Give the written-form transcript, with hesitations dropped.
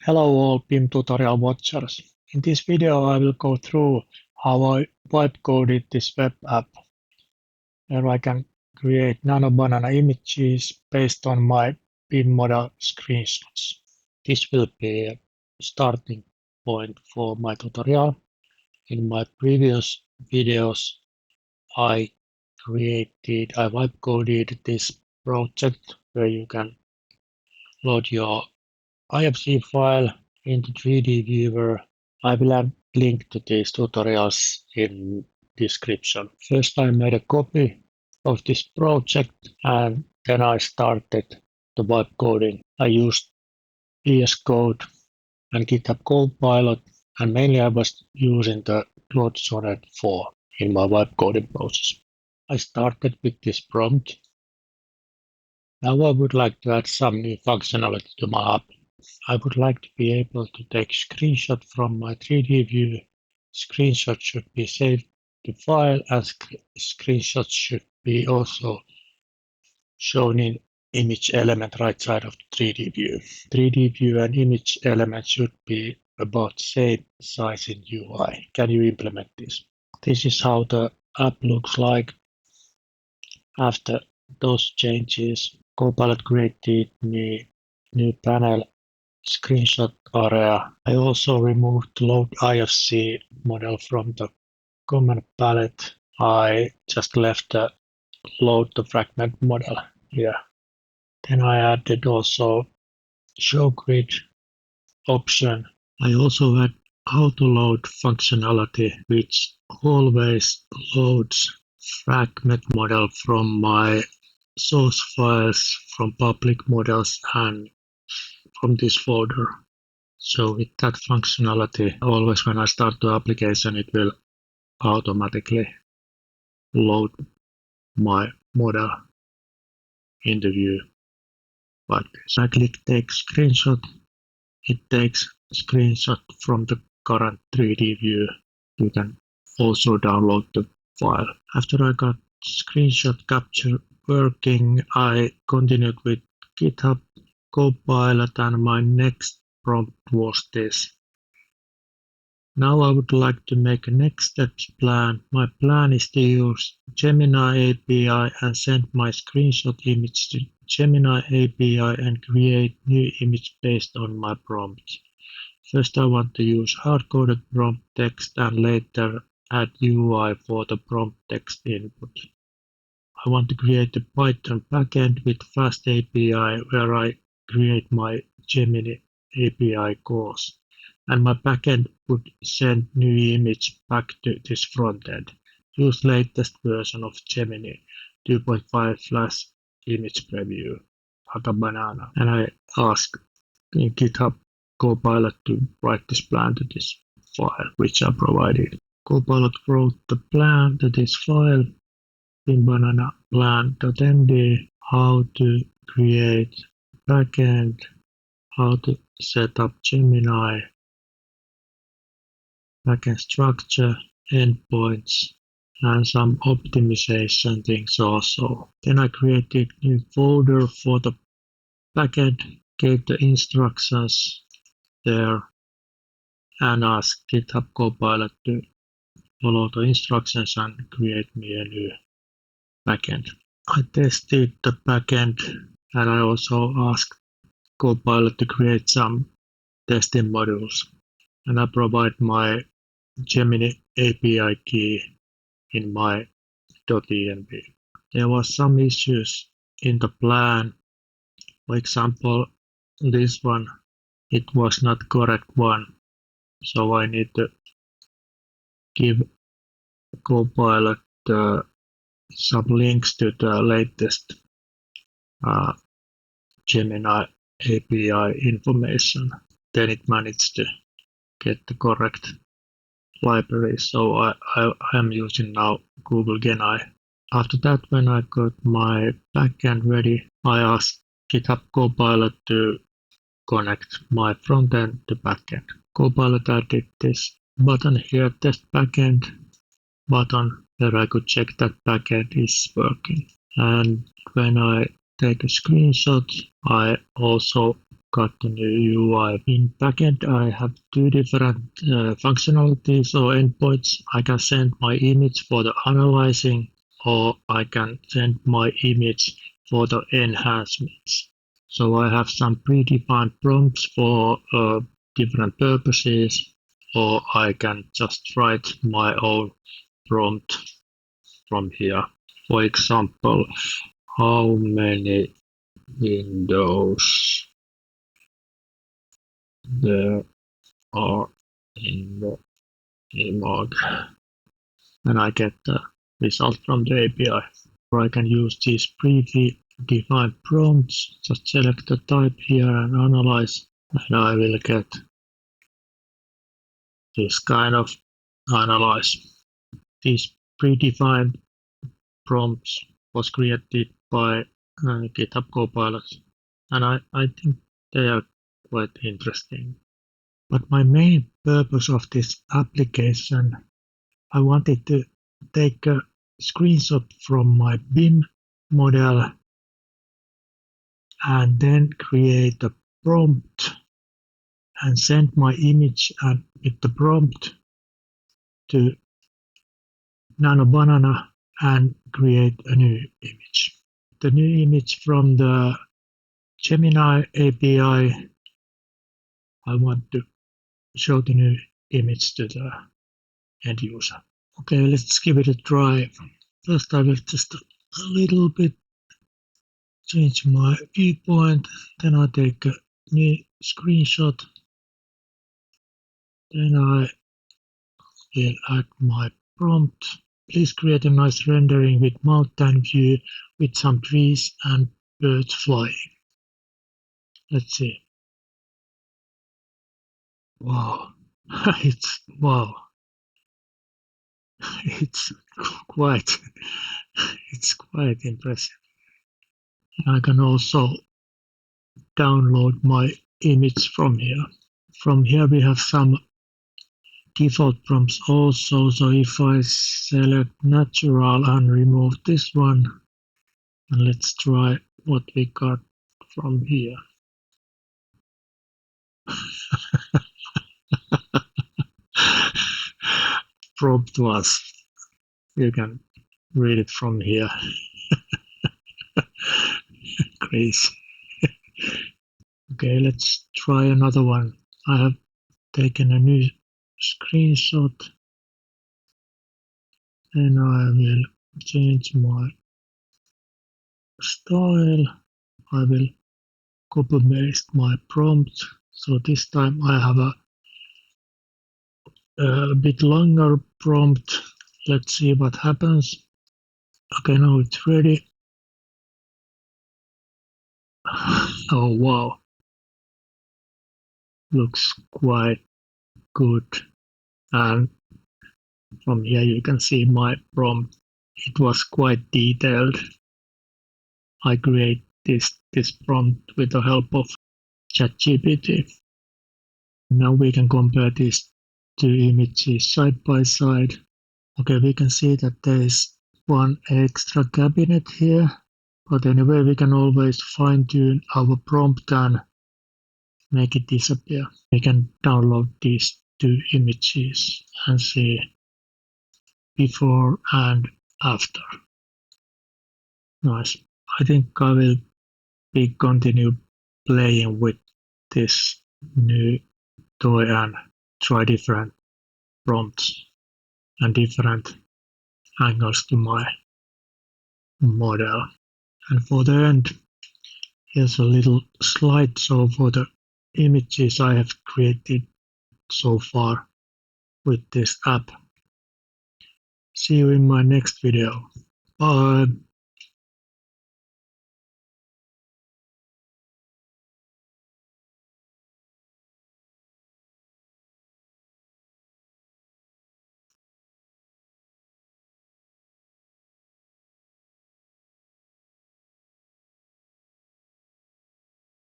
Hello all BIM tutorial watchers. In this video I will go through how I wipe coded this web app where I can create Nano Banana images based on my BIM model screenshots. This will be a starting point for my tutorial. In my previous videos I wipe coded this project where you can load your IFC file into 3D viewer. I will add link to these tutorials in description. First I made a copy of this project and then I started the wipe coding. I used VS Code and GitHub Copilot and mainly I was using the Claude Sonnet 4 in my wipe coding process. I started with this prompt. Now I would like to add some new functionality to my app. I would like to be able to take screenshot from my 3D view. Screenshot should be saved to file and screenshots should be also shown in image element right side of the 3D view. 3D view and image element should be about same size in UI. Can you implement this? This is how the app looks like after those changes. Copilot created me new panel screenshot area. I also removed load IFC model from the command palette. I just left the load the fragment model here. Then I added also show grid option. I also had auto load functionality, which always loads fragment model from my source files from public models and from this folder. So with that functionality, always when I start the application, it will automatically load my model in the view like this. I click take screenshot. It takes screenshot from the current 3D view. You can also download the file. After I got screenshot capture working, I continued with GitHub Copilot and my next prompt was this. Now I would like to make a next steps plan. My plan is to use Gemini API and send my screenshot image to Gemini API and create new image based on my prompt. First I want to use hard-coded prompt text and later add UI for the prompt text input. I want to create a Python backend with fast API where I create my Gemini API calls. And my backend would send new image back to this frontend. Use latest version of Gemini 2.5/image preview, Nano Banana. And I ask GitHub Copilot to write this plan to this file, which I provided. Copilot wrote the plan to this file, banana plan.md, how to create backend, how to set up Gemini, backend structure, endpoints, and some optimization things also. Then I created new folder for the backend, gave the instructions there, and asked GitHub Copilot to follow the instructions and create me a new backend. I tested the backend and I also asked Copilot to create some testing modules. And I provide my Gemini API key in my .env. There was some issues in the plan. For example, this one, it was not correct one. So I need to give Copilot some links to the latest Gemini API information. Then it managed to get the correct library. So I am using now Google Gemini. After that, when I got my backend ready, I asked GitHub Copilot to connect my frontend to backend. Copilot added this button here, test backend button, where I could check that backend is working. And when I take a screenshot, I also got the new UI. In Backend, I have two different functionalities or endpoints. I can send my image for the analyzing, or I can send my image for the enhancements. So I have some predefined prompts for different purposes, or I can just write my own prompt from here. For example, how many windows there are in the image, and I get the result from the API. Or I can use these predefined prompts, just select the type here and analyze, and I will get this kind of analyze. These predefined prompts was created by GitHub Copilot, and I think they are quite interesting. But my main purpose of this application, I wanted to take a screenshot from my BIM model and then create a prompt and send my image and with the prompt to Nano Banana and create a new image. The new image from the Gemini API, I want to show the new image to the end user. Okay, let's give it a try. First, I will just a little bit change my viewpoint. Then I take a new screenshot. Then I will add my prompt. Please create a nice rendering with mountain view with some trees and birds flying. Let's see. Wow. Wow. It's quite it's quite impressive. I can also download my image from here. From here we have some default prompts also. So if I select natural and remove this one, and let's try what we got from here. Prompt was, you can read it from here. Crazy. Okay, let's try another one. I have taken a new screenshot and I will change my style. I will copy paste my prompt. So this time I have a bit longer prompt. Let's see what happens. Okay, now it's ready. Oh wow, looks quite good. And from here you can see my prompt. It was quite detailed. I create this prompt with the help of ChatGPT. Now we can compare these two images side by side. Okay, we can see that there is one extra cabinet here, but anyway, we can always fine tune our prompt and make it disappear. We can download these two images and see before and after. Nice. I think I will continue playing with this new toy and try different prompts and different angles to my model. And for the end, here's a little slideshow for the images I have created so far with this app. See you in my next video. Bye.